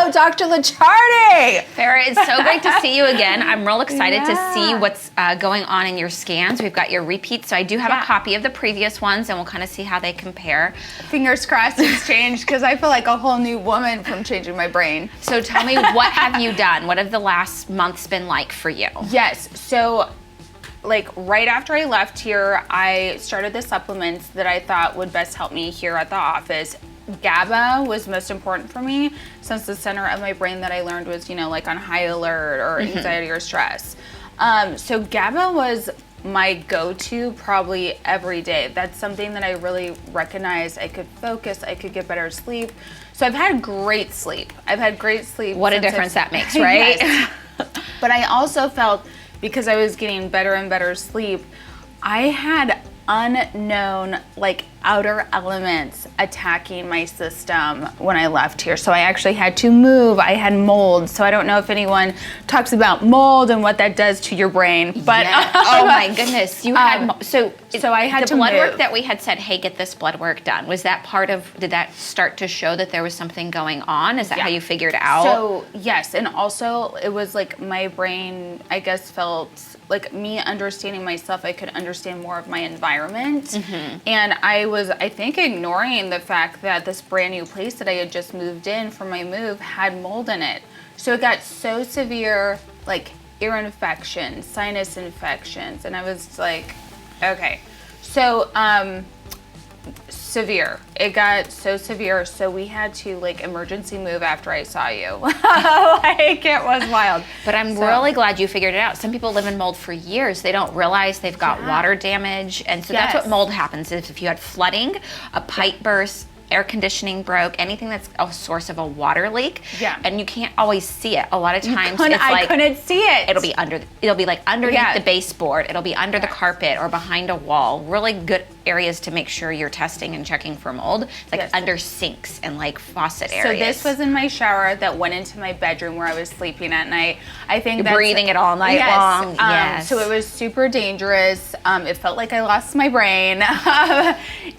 Hello, Dr. Licciardi. Farrah, it's so great to see you again. I'm real excited to see what's going on in your scans. We've got your repeats, so I do have a copy of the previous ones, and we'll kind of see how they compare. Fingers crossed it's changed, because I feel like a whole new woman from changing my brain. So tell me, what have you done? What have the last months been like for you? Yes, so like right after I left here, I started the supplements that I thought would best help me here at the office. GABA was most important for me, since the center of my brain that I learned was, like on high alert or anxiety or stress. So GABA was my go-to probably every day. That's something that I really recognized. I could focus, I could get better sleep. So I've had great sleep. What a difference that makes, right? Yes. But I also felt, because I was getting better and better sleep, I had unknown outer elements attacking my system when I left here. So I actually had to move. I had mold. So I don't know if anyone talks about mold and what that does to your brain, but oh my goodness, you had so I had the to blood move. work that we had said, hey, get this blood work done. Was that part of? Did that start to show that there was something going on? Is that how you figured out? So yes, and also it was like my brain, I guess, felt like me understanding myself. I could understand more of my environment, and I was, I think, ignoring the fact that this brand new place that I had just moved in for my move had mold in it. So it got so severe, like ear infections, sinus infections, and I was like, okay. So severe. It got so severe, so we had to emergency move after I saw you. It was wild. But I'm really glad you figured it out. Some people live in mold for years. They don't realize they've got water damage, and so that's what mold happens. Is if you had flooding, a pipe burst, air conditioning broke, anything that's a source of a water leak, and you can't always see it. A lot of times I couldn't see it. It'll be underneath the baseboard, it'll be under the carpet or behind a wall. Really good areas to make sure you're testing and checking for mold. It's under sinks and faucet areas. So this was in my shower that went into my bedroom where I was sleeping at night. I think you're breathing it all night long. So it was super dangerous. It felt like I lost my brain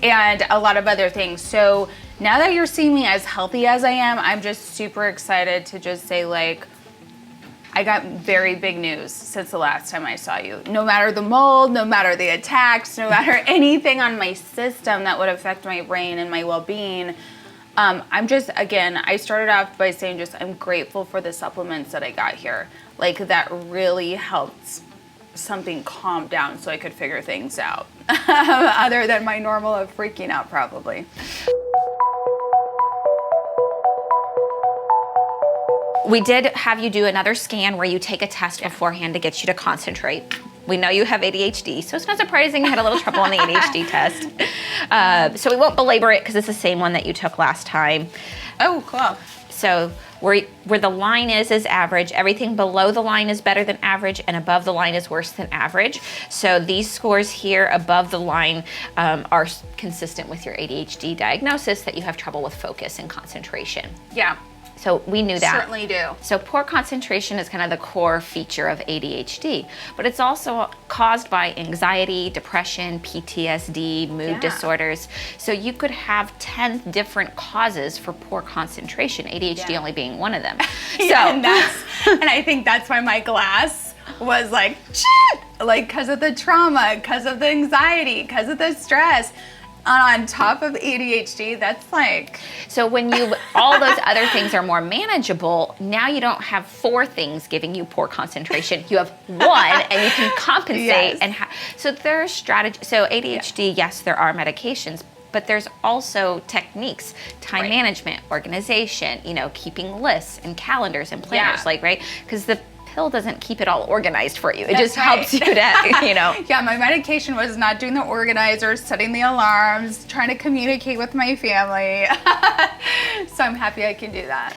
and a lot of other things. So now that you're seeing me as healthy as I am, I'm just super excited to just say I got very big news since the last time I saw you. No matter the mold, no matter the attacks, no matter anything on my system that would affect my brain and my well-being, I'm just, again, I started off by saying I'm grateful for the supplements that I got here. That really helped something calm down so I could figure things out. Other than my normal of freaking out, probably. We did have you do another scan where you take a test beforehand to get you to concentrate. We know you have ADHD, so it's not surprising you had a little trouble on the ADHD test. So we won't belabor it because it's the same one that you took last time. Oh, cool. So where the line is average. Everything below the line is better than average, and above the line is worse than average. So these scores here above the line are consistent with your ADHD diagnosis, that you have trouble with focus and concentration. Yeah. So we knew that. Certainly do. So poor concentration is kind of the core feature of ADHD, but it's also caused by anxiety, depression, PTSD, mood disorders. So you could have 10 different causes for poor concentration, ADHD only being one of them. And I think that's why my glass was because of the trauma, because of the anxiety, because of the stress. On top of ADHD, that's So when all those other things are more manageable, now you don't have 4 things giving you poor concentration. You have 1, and you can compensate. So there's strategy. So ADHD, yes, there are medications, but there's also techniques, time management, organization, keeping lists and calendars and planners, right? Because the pill doesn't keep it all organized for you. It just helps you to, Yeah, my medication was not doing the organizers, setting the alarms, trying to communicate with my family. So I'm happy I can do that.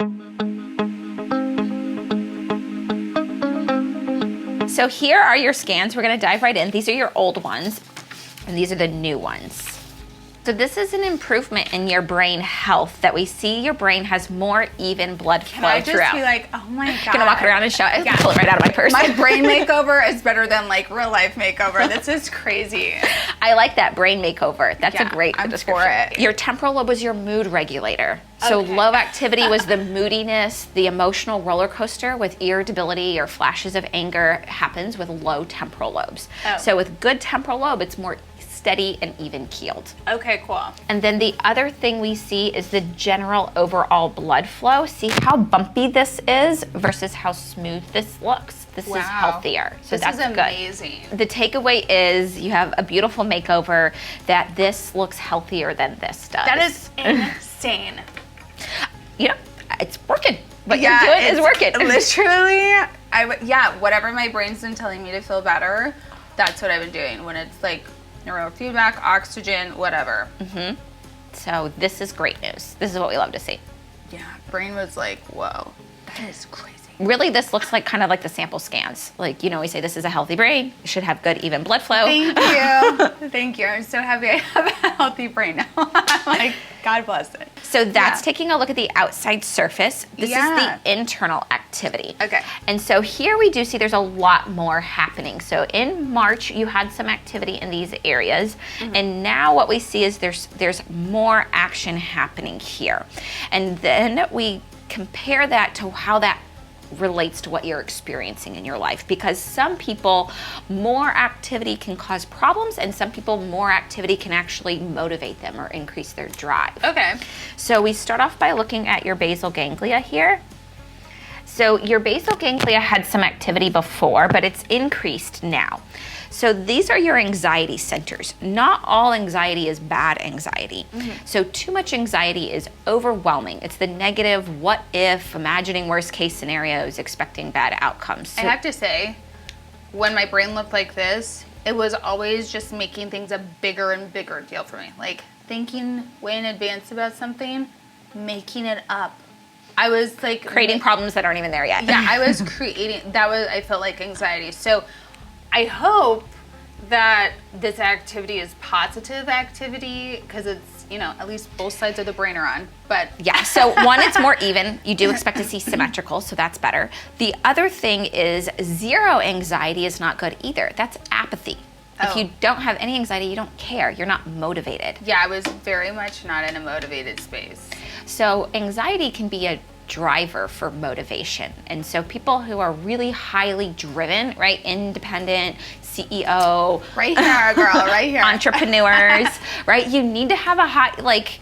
So here are your scans. We're going to dive right in. These are your old ones, and these are the new ones. So this is an improvement in your brain health, that we see your brain has more even blood flow throughout. Can I just be oh my God. Gonna walk around and show it. Pull it right out of my purse. My brain makeover is better than real life makeover. This is crazy. I like that, brain makeover. That's a great I'm description. for it. Your temporal lobe was your mood regulator. So Okay. low activity was the moodiness, the emotional roller coaster with irritability or flashes of anger happens with low temporal lobes. Oh. So with good temporal lobe, it's more steady and even keeled. Okay, cool. And then the other thing we see is the general overall blood flow. See how bumpy this is versus how smooth this looks. This is healthier. So this that's is good. amazing. The takeaway is you have a beautiful makeover that this looks healthier than this does. That is insane. You know, it's working. What you're doing is working. Literally, whatever my brain's been telling me to feel better, that's what I've been doing. When it's like neurofeedback, oxygen, whatever. So this is great news. This is what we love to see. Yeah, brain was like, whoa, that is crazy. Really, this looks like kind of like the sample scans. Like, we say this is a healthy brain. It should have good, even blood flow. Thank you. Thank you. I'm so happy I have a healthy brain now. I'm like, God bless it. So that's taking a look at the outside surface. This is the internal activity. Okay. And so here we do see there's a lot more happening. So in March, you had some activity in these areas. And now what we see is there's more action happening here. And then we compare that to how that relates to what you're experiencing in your life, because some people more activity can cause problems and some people more activity can actually motivate them or increase their drive. Okay. So we start off by looking at your basal ganglia here. So your basal ganglia had some activity before, but it's increased now. So these are your anxiety centers. Not all anxiety is bad anxiety. So too much anxiety is overwhelming. It's the negative, what if, imagining worst case scenarios, expecting bad outcomes. So I have to say, when my brain looked like this, it was always just making things a bigger and bigger deal for me. Like thinking way in advance about something, making it up. I was like creating problems that aren't even there yet. Yeah, I was creating, I felt like anxiety. So I hope that this activity is positive activity, because it's, at least both sides of the brain are on. But yeah, so one, it's more even. You do expect to see symmetrical, so that's better. The other thing is zero anxiety is not good either. That's apathy. If you don't have any anxiety, you don't care. You're not motivated. Yeah, I was very much not in a motivated space. So anxiety can be a driver for motivation. And so people who are really highly driven, right, independent, CEO, right here, girl, right here, entrepreneurs, right, you need to have a high, like,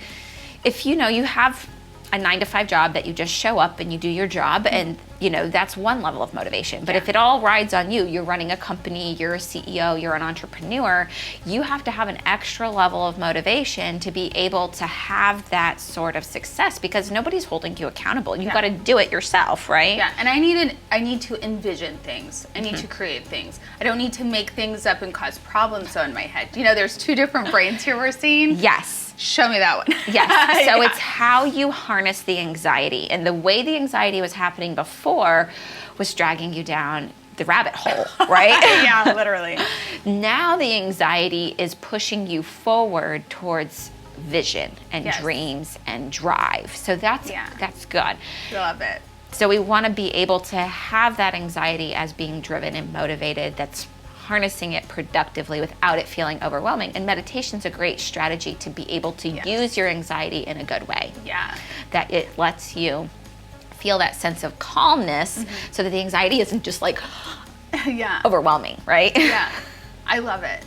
if you have a 9-to-5 job that you just show up and you do your job, and that's one level of motivation. But if it all rides on you're running a company, you're a CEO, you're an entrepreneur, you have to have an extra level of motivation to be able to have that sort of success, because nobody's holding you accountable. You've got to do it yourself, right? Yeah, and I need to envision things. I need to create things. I don't need to make things up and cause problems in my head. There's two different brains here we're seeing. Yes. Show me that one. Yes. So it's how you harness the anxiety. And the way the anxiety was happening before was dragging you down the rabbit hole, right? Yeah, literally. Now the anxiety is pushing you forward towards vision and dreams and drive. So that's good. I love it. So we want to be able to have that anxiety as being driven and motivated, that's harnessing it productively without it feeling overwhelming. And meditation's a great strategy to be able to use your anxiety in a good way. Yeah. That it lets you feel that sense of calmness so that the anxiety isn't just like overwhelming, right? Yeah. I love it.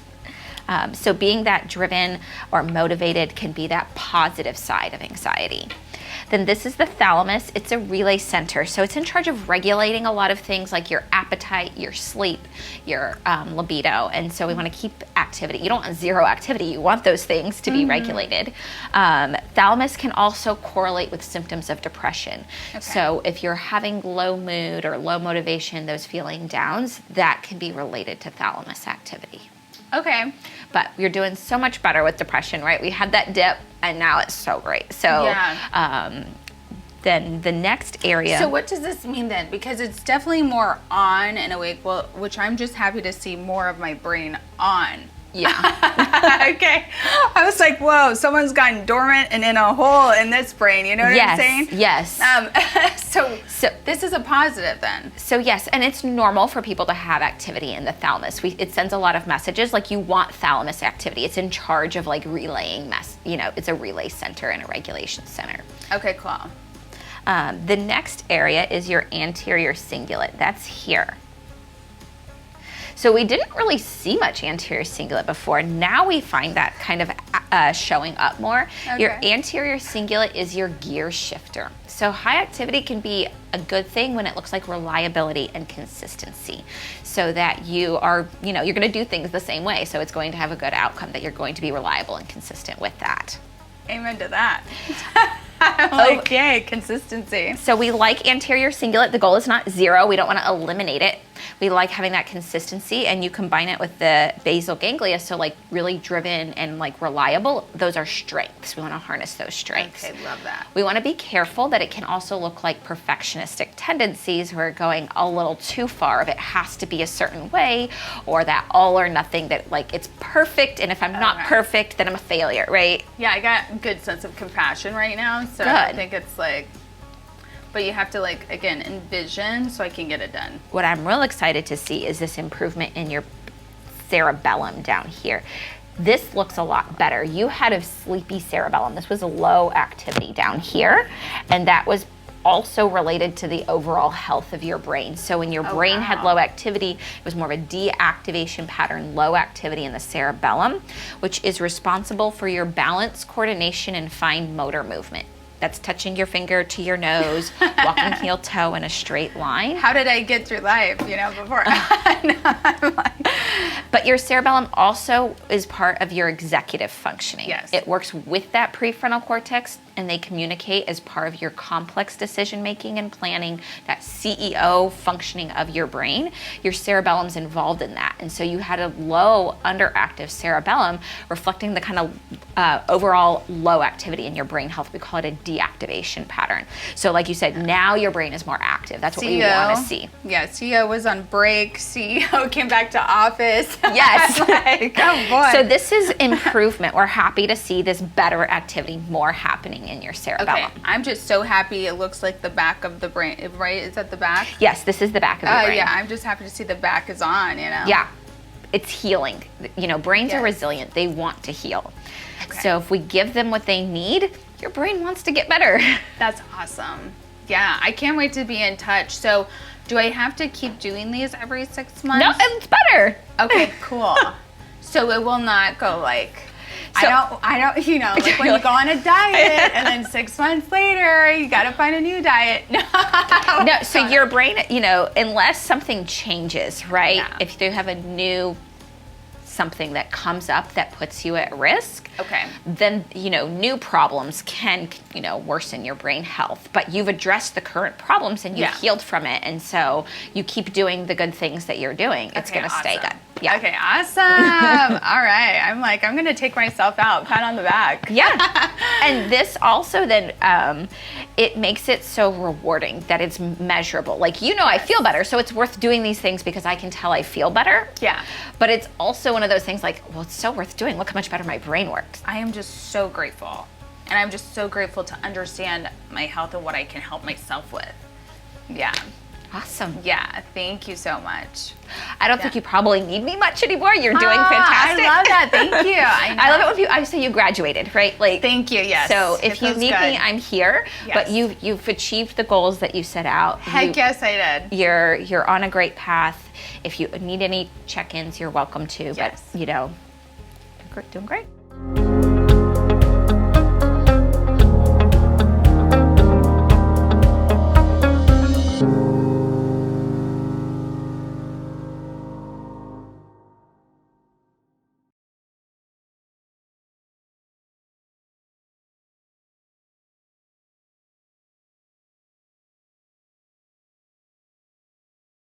So being that driven or motivated can be that positive side of anxiety. Then this is the thalamus. It's a relay center. So it's in charge of regulating a lot of things like your appetite, your sleep, your libido. And so we want to keep activity. You don't want zero activity. You want those things to be regulated. Thalamus can also correlate with symptoms of depression. Okay. So if you're having low mood or low motivation, those feeling downs, that can be related to thalamus activity. Okay. But you're doing so much better with depression, right? We had that dip, and now it's so great. So then the next area. So what does this mean then? Because it's definitely more on and awake, which I'm just happy to see more of my brain on Yeah. Okay. I was like, whoa, someone's gotten dormant and in a hole in this brain. You know what I'm saying? Yes. So this is a positive then. So yes, and it's normal for people to have activity in the thalamus. It sends a lot of messages, like you want thalamus activity. It's in charge of like relaying it's a relay center and a regulation center. Okay, cool. The next area is your anterior cingulate. That's here. So we didn't really see much anterior cingulate before. Now we find that kind of showing up more. Okay. Your anterior cingulate is your gear shifter. So high activity can be a good thing when it looks like reliability and consistency. So that you are, you're going to do things the same way. So it's going to have a good outcome, that you're going to be reliable and consistent with that. Amen to that. I'm like, yay, consistency. So we like anterior cingulate. The goal is not 0. We don't want to eliminate it. We like having that consistency, and you combine it with the basal ganglia, so like really driven and like reliable. Those are strengths. We want to harness those strengths. Okay, love that. We want to be careful that it can also look like perfectionistic tendencies where going a little too far, if it has to be a certain way, or that all or nothing, that like it's perfect, and if I'm not perfect, then I'm a failure, right? Yeah, I got a good sense of compassion right now, so Good. I think it's like, but you have to like, again, envision so I can get it done. What I'm real excited to see is this improvement in your cerebellum down here. This looks a lot better. You had a sleepy cerebellum. This was a low activity down here, and that was also related to the overall health of your brain. So when your brain had low activity, it was more of a deactivation pattern, low activity in the cerebellum, which is responsible for your balance, coordination, and fine motor movement. That's touching your finger to your nose, walking heel toe in a straight line. How did I get through life, before? But your cerebellum also is part of your executive functioning. Yes. It works with that prefrontal cortex, and they communicate as part of your complex decision making and planning, that CEO functioning of your brain. Your cerebellum's involved in that. And so you had a low underactive cerebellum, reflecting the kind of overall low activity in your brain health. We call it a deactivation pattern. So like you said, now your brain is more active. That's what we want to see. Yeah, CEO was on break. CEO came back to office. Yes. Like, oh boy. So this is improvement. We're happy to see this better activity, more happening in your cerebellum. Okay, I'm just so happy it looks like the back of the brain, right? Is that the back? Yes, this is the back of your brain. Yeah, I'm just happy to see the back is on, Yeah, it's healing. Brains are resilient. They want to heal. Okay. So if we give them what they need, your brain wants to get better. That's awesome. Yeah, I can't wait to be in touch. So do I have to keep doing these every 6 months? No, it's better. Okay, cool. So it will not go like, I don't, like when you go on a diet and then 6 months later, you got to find a new diet. No, so your brain, unless something changes, right? Yeah. If you have a new something that comes up that puts you at risk, okay, then new problems can worsen your brain health, but you've addressed the current problems and you've healed from it, and so you keep doing the good things that you're doing. It's going to stay good. Yeah. Okay, awesome. All right, I'm going to take myself out, pat on the back. Yeah. And this also then it makes it so rewarding that it's measurable. Like, I feel better, so it's worth doing these things because I can tell I feel better. Yeah. But it's also one of those things like, well, it's so worth doing. Look how much better my brain works. I am just so grateful. And I'm just so grateful to understand my health and what I can help myself with. Yeah. Awesome. Yeah, thank you so much. I don't think you probably need me much anymore. You're doing fantastic. I love that. Thank you. I love it when I say you graduated, right? Like, thank you. Yes. So if you need me, I'm here. Yes. But you've achieved the goals that you set out. Heck yes, I did. You're on a great path. If you need any check-ins, you're welcome to. Yes. But you're doing great.